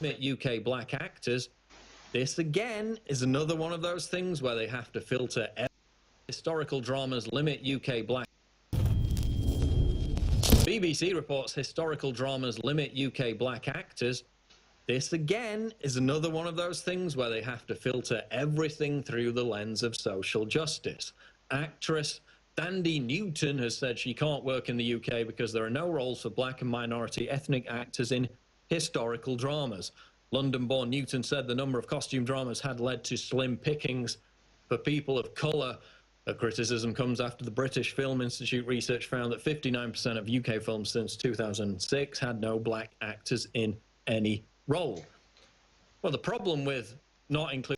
UK black actors. This again is another one of those things where they have to filter. Historical dramas limit UK black. BBC reports historical dramas limit UK black actors. This again is another one of those things where they have to filter everything through the lens of social justice. Actress Thandie Newton has said she can't work in the UK because there are no roles for black and minority ethnic actors in historical dramas. London-born Newton said the number of costume dramas had led to slim pickings for people of colour. The criticism comes after the British Film Institute research found that 59% of UK films since 2006 had no black actors in any role. Well, the problem with not including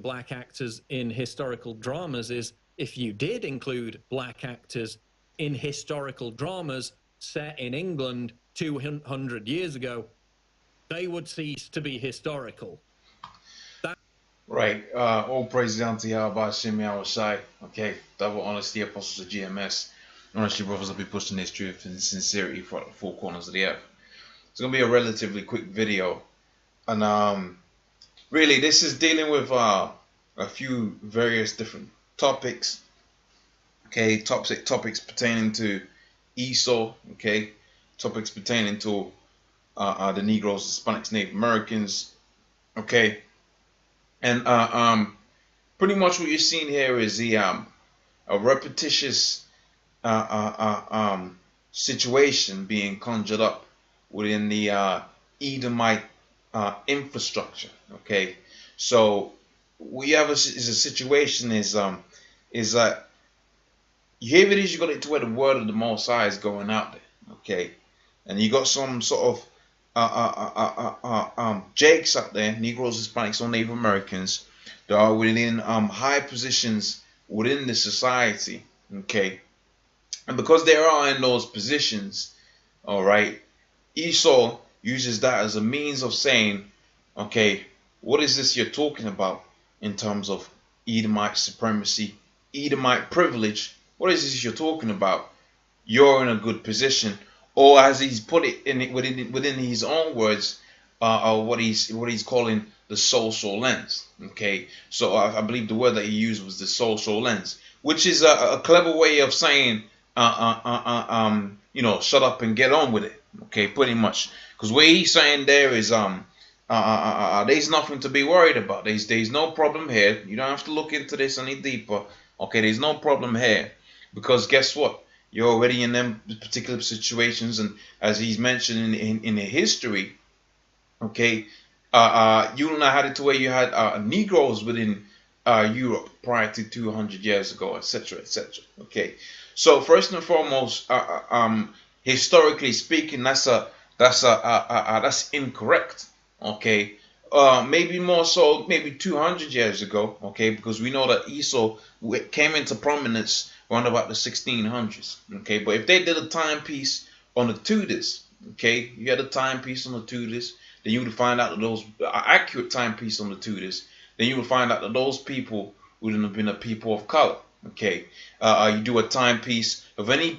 black actors in historical dramas is if you did include black actors in historical dramas set in England 200 years ago, they would cease to be historical. Right. All praise unto Yahweh Shemi Awashai. Okay. Double honesty, apostles of GMS. Honestly, brothers will be pushing this truth and sincerity for the four corners of the earth. It's gonna be a relatively quick video, and really this is dealing with a few various different topics. Okay, topics pertaining to Esau. Okay, topics pertaining to the Negroes, Hispanics, Native Americans. Okay. And pretty much what you're seeing here is a repetitious situation being conjured up within the Edomite infrastructure. Okay, so we have is a situation is that here it is, you got it to where the word of the Most High is going out there. Okay, and you got some sort of Jakes out there, Negroes, Hispanics, or Native Americans that are within high positions within the society. Okay, and because they are in those positions, all right, Esau uses that as a means of saying, okay, what is this you're talking about in terms of Edomite supremacy, Edomite privilege? What is this you're talking about? You're in a good position. Or as he's put it within his own words, what he's calling the social lens. Okay, so I believe the word that he used was the social lens, which is a clever way of saying, you know, shut up and get on with it. Okay, pretty much, because what he's saying there is there's nothing to be worried about. There's no problem here. You don't have to look into this any deeper. Okay, there's no problem here, because guess what? You're already in them particular situations, and as he's mentioned in the history, okay, you know had it to where you had Negroes within Europe prior to 200 years ago, etc., etc. Okay, so first and foremost, historically speaking, that's incorrect. Okay, maybe more so, maybe 200 years ago. Okay, because we know that Esau came into prominence around about the 1600s. Okay, but if they did a timepiece on the Tudors, okay, you had a timepiece on the Tudors, then you would find out that those accurate timepiece on the Tudors, then you would find out that those people wouldn't have been a people of color. Okay, you do a timepiece of any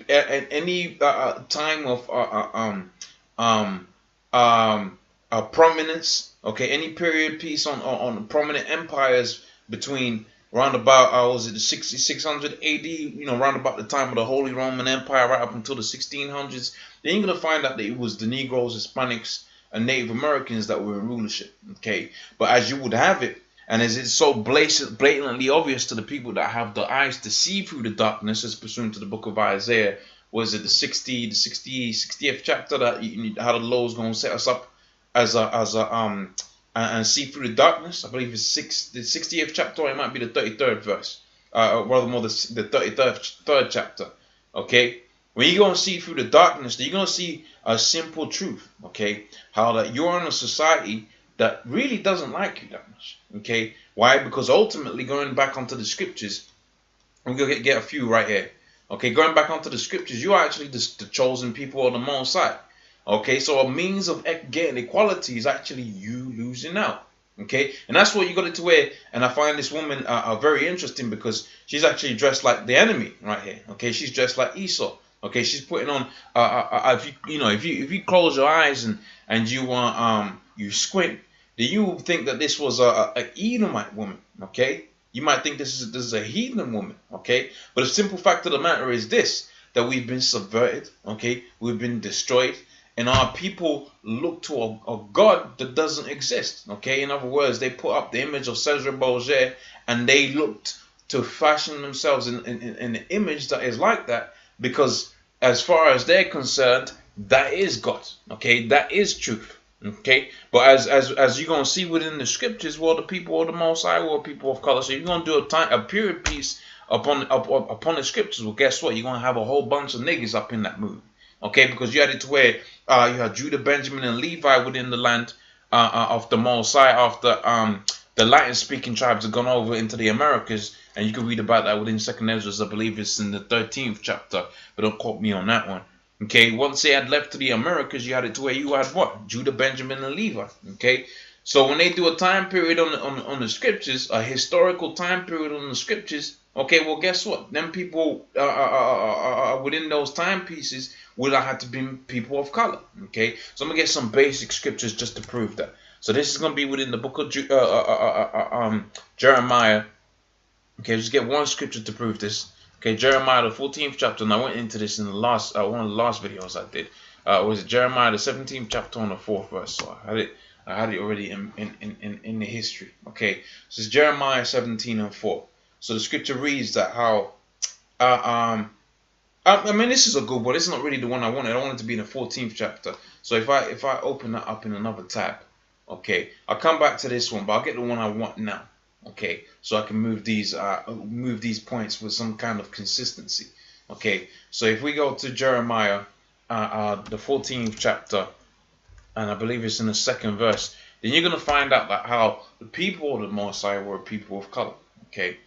time of prominence. Okay, any period piece on prominent empires between round about was it the 600 AD, you know, round about the time of the Holy Roman Empire, right up until the 1600s. Then you're gonna find out that it was the Negroes, Hispanics, and Native Americans that were in rulership. Okay, but as you would have it, and as it's so blatantly obvious to the people that have the eyes to see through the darkness, as pursuant to the book of Isaiah, was it the 60th chapter, that how the Lord's gonna set us up as a and see through the darkness. I believe it's the 60th chapter, or it might be the 33rd verse, rather more the 33rd chapter. Okay, when you're gonna see through the darkness, you're gonna see a simple truth. Okay, how that you're in a society that really doesn't like you that much. Okay, why? Because ultimately, going back onto the scriptures, we're gonna get a few right here. Okay, going back onto the scriptures, you're actually the chosen people of the Most High. Okay, so a means of getting equality is actually you losing out. Okay, and that's what you got it to wear. And I find this woman very interesting because she's actually dressed like the enemy right here. Okay, she's dressed like Esau. Okay, she's putting on. If you close your eyes and you squint, then you will think that this was a Edomite woman. Okay, you might think this is a heathen woman. Okay, but the simple fact of the matter is this: that we've been subverted. Okay, we've been destroyed, and our people look to a God that doesn't exist. Okay, in other words, they put up the image of Cesar Borgia, and they looked to fashion themselves in an image that is like that, because as far as they're concerned, that is God. Okay, that is truth. Okay, but as you're gonna see within the scriptures, well, the people of the Most High were people of color. So you're gonna do a period piece upon the scriptures. Well, guess what? You're gonna have a whole bunch of niggas up in that movie. Okay, because you had it to where you had Judah, Benjamin, and Levi within the land of the Most High after the Latin-speaking tribes have gone over into the Americas, and you can read about that within Second Ezra. I believe it's in the 13th chapter, but don't quote me on that one. Okay, once they had left to the Americas, you had it to where you had what? Judah, Benjamin, and Levi. Okay, so when they do a time period on the scriptures, a historical time period on the scriptures, okay, well, guess what? Them people within those timepieces would have had to be people of color. Okay, so I'm gonna get some basic scriptures just to prove that. So this is gonna be within the book of Jeremiah. Okay, just get one scripture to prove this. Okay, Jeremiah the 14th chapter, and I went into this in the last one of the last videos I did. Was it Jeremiah the 17th chapter on the 4th verse? So I had it already in the history. Okay, so it's Jeremiah 17:4. So the scripture reads that how I mean, this is a good one. This is not really the one I wanted. I wanted to be in the 14th chapter. So if I open that up in another tab, okay, I'll come back to this one, but I'll get the one I want now. Okay, so I can move these points with some kind of consistency. Okay, so if we go to Jeremiah, the 14th chapter, and I believe it's in the 2nd verse, then you're gonna find out that how the people of the Most High were people of color. Okay,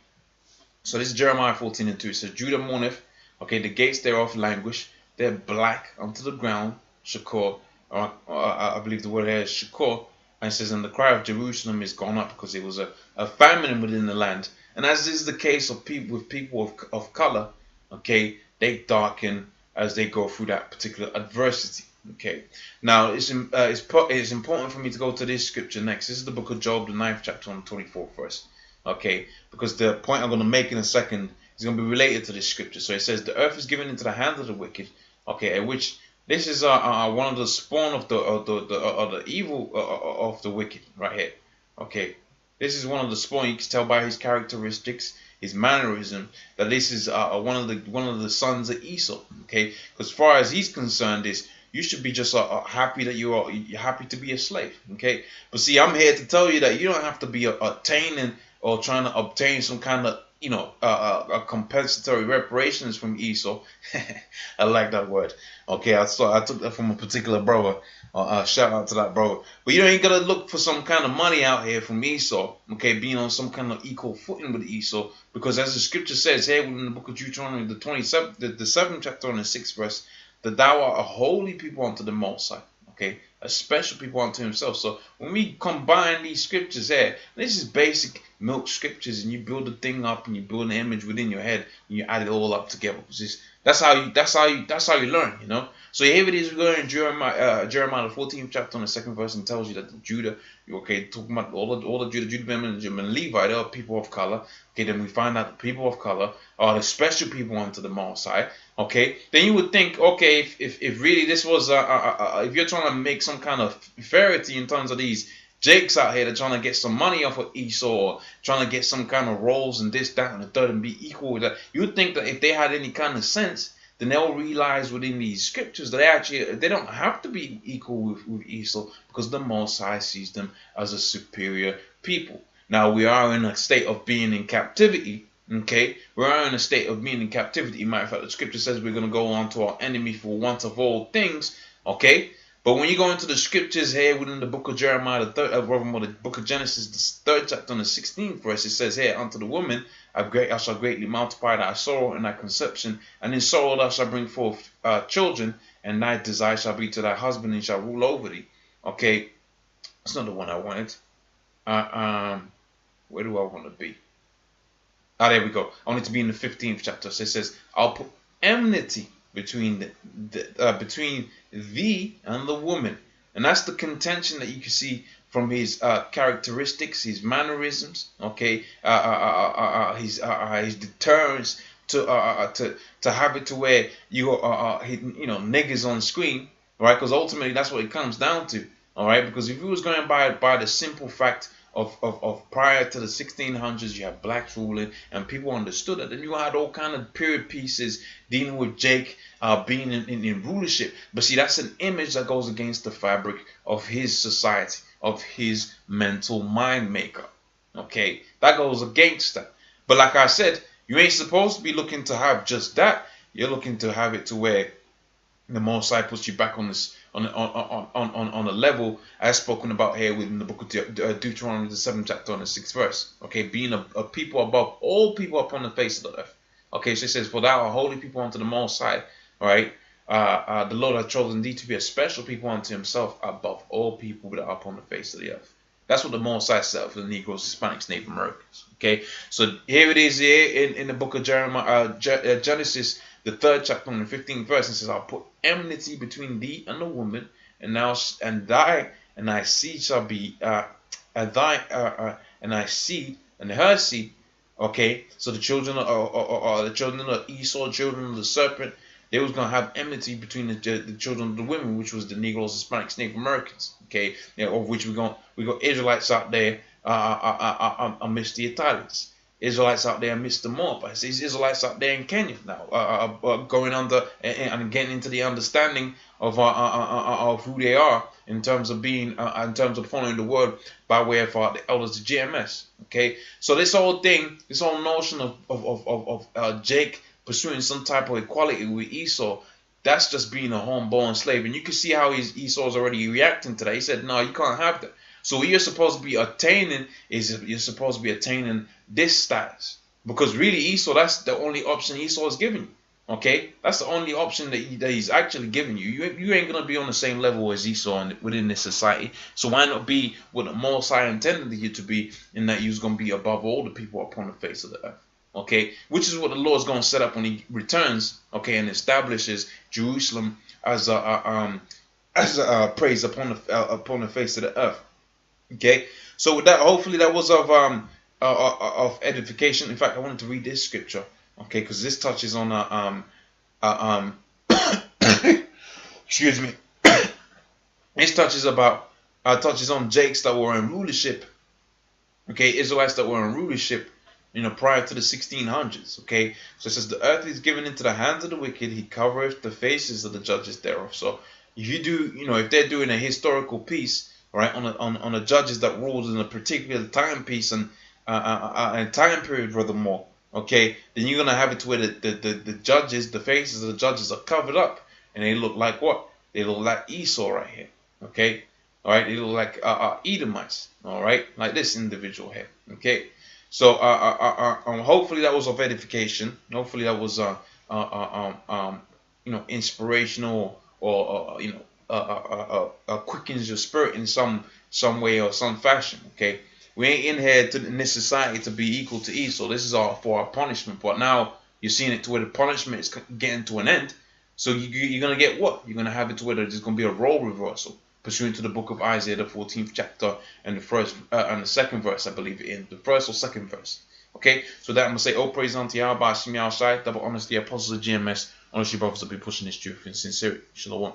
so this is Jeremiah 14:2. It says, Judah mourneth, okay, the gates thereof languish, they're black unto the ground, Shakor, I believe the word here is Shakor. And it says, and the cry of Jerusalem is gone up, because it was a famine within the land. And as is the case of people with people of color, okay, they darken as they go through that particular adversity. Okay, now it's important for me to go to this scripture next. This is the book of Job, the 9th chapter, on the 24th verse. Okay, because the point I'm going to make in a second is going to be related to this scripture. So it says, the earth is given into the hand of the wicked. Okay, which this is one of the spawn of the evil of the wicked right here. Okay, this is one of the spawn. You can tell by his characteristics, his mannerism, that this is one of the sons of Esau. Okay, because as far as he's concerned, is you should be just happy that you're happy to be a slave. Okay, but see, I'm here to tell you that you don't have to be attaining or trying to obtain some kind of a compensatory reparations from Esau. I like that word. Okay, I took that from a particular brother. Shout out to that brother. But you ain't gonna look for some kind of money out here from Esau. Okay, being on some kind of equal footing with Esau, because as the scripture says here in the book of Deuteronomy, the 7th chapter and the 6th verse, that thou art a holy people unto the Most High. Okay, a special people unto himself. So when we combine these scriptures here, this is basic milk scriptures, and you build the thing up and you build an image within your head and you add it all up together. That's how you learn, you know. So here it is, we're going in Jeremiah the 14th chapter on the 2nd verse, and tells you that the Judah, okay, talking about all the Judah, Benjamin, and Levi, they are people of color. Okay, then we find out the people of color are the special people unto the Most High. Okay, then you would think, okay, if really this was if you're trying to make some kind of fairity in terms of these jakes out here that trying to get some money off of Esau, or trying to get some kind of roles and this, that, and the third, and be equal with that, you would think that if they had any kind of sense, then they'll realize within these scriptures that they don't have to be equal with Esau, because the Most High sees them as a superior people. Now we are in a state of being in captivity. Okay, we are in a state of being in captivity. Matter of fact, the scripture says we're going to go on to our enemy for want of all things. Okay, but when you go into the scriptures here within the book of Jeremiah, the book of Genesis, the 3rd chapter and the 16th verse, it says here, unto the woman I shall greatly multiply thy sorrow and thy conception, and in sorrow thou shalt bring forth children, and thy desire shall be to thy husband, and shall rule over thee. Okay, that's not the one I wanted. Where do I want to be? There we go. I want it to be in the 15th chapter. So it says, I'll put enmity between between thee and the woman. And that's the contention that you can see from his characteristics, his mannerisms, okay, his deterrence to have it to where you niggas on screen, right? Because ultimately that's what it comes down to, all right. Because if you was going by the simple fact of prior to the 1600s, you had blacks ruling and people understood it. Then you had all kind of period pieces dealing with Jake being in rulership. But see, that's an image that goes against the fabric of his society, of his mental mind makeup. Okay, that goes against that. But like I said, you ain't supposed to be looking to have just that. You're looking to have it to where the Most High puts you back on this on a level as spoken about here within the book of Deuteronomy, the 7th chapter on the 6th verse. Okay, being a people above all people upon the face of the earth. Okay, so it says, "For thou art holy people unto the Most High." All right, the Lord hath chosen thee to be a special people unto Himself above all people that are upon the face of the earth. That's what the Most High said for the Negroes, Hispanics, Native Americans. Okay, so here it is here in the book of Genesis, the 3rd chapter on the 15th verse. It says, "I'll put enmity between thee and the woman, and thy seed shall be and thy seed and her seed." Okay, so the children of Esau, children of the serpent, they was gonna have enmity between the children of the women, which was the Negroes, Hispanics, Native Americans. Okay, of which we got Israelites out there amidst the Italians, Israelites out there amidst the Moabites, these Israelites out there in Kenya now, going under and getting into the understanding of who they are in terms of being, in terms of following the word by way of the elders of GMS. Okay, so this whole thing, this whole notion of Jake pursuing some type of equality with Esau, that's just being a homeborn slave. And you can see how Esau's already reacting to that. He said, no, you can't have that. So what you're supposed to be attaining is you're supposed to be attaining this status. Because really Esau, that's the only option Esau is giving you. Okay? That's the only option that he's actually giving you. You ain't going to be on the same level as Esau within this society. So why not be what the Most High intended you to be, in that you're going to be above all the people upon the face of the earth. Okay, which is what the Lord's going to set up when He returns, okay, and establishes Jerusalem as a praise upon the face of the earth. Okay, so with that, hopefully that was of edification. In fact, I wanted to read this scripture, okay, because this touches on excuse me, this touches on Jakes that were in rulership, okay, Israelites that were in rulership, prior to the 1600s, okay? So it says, "The earth is given into the hands of the wicked, he covereth the faces of the judges thereof." So if you do, if they're doing a historical piece, right, on the judges that ruled in a particular timepiece and time period, furthermore, okay, then you're gonna have it to where the judges, the faces of the judges are covered up, and they look like what? They look like Esau right here, okay? All right, they look like Edomites, all right, like this individual here, okay? So hopefully that was of edification. Hopefully that was inspirational, or quickens your spirit in some way or some fashion. Okay, we ain't in here in this society to be equal to Esau. This is all for our punishment. But now you're seeing it to where the punishment is getting to an end. So you're gonna get what? You're gonna have it to where there's gonna be a role reversal, pursuant to the book of Isaiah, the 14th chapter, and the first and the 2nd verse, I believe, in the 1st or 2nd verse. Okay, so that I'm gonna say, "Oh, praise unto Yahweh, Shemi Al Shai, double honors the apostles of GMS, honors you brothers to be pushing this truth in sincerity." Shalom.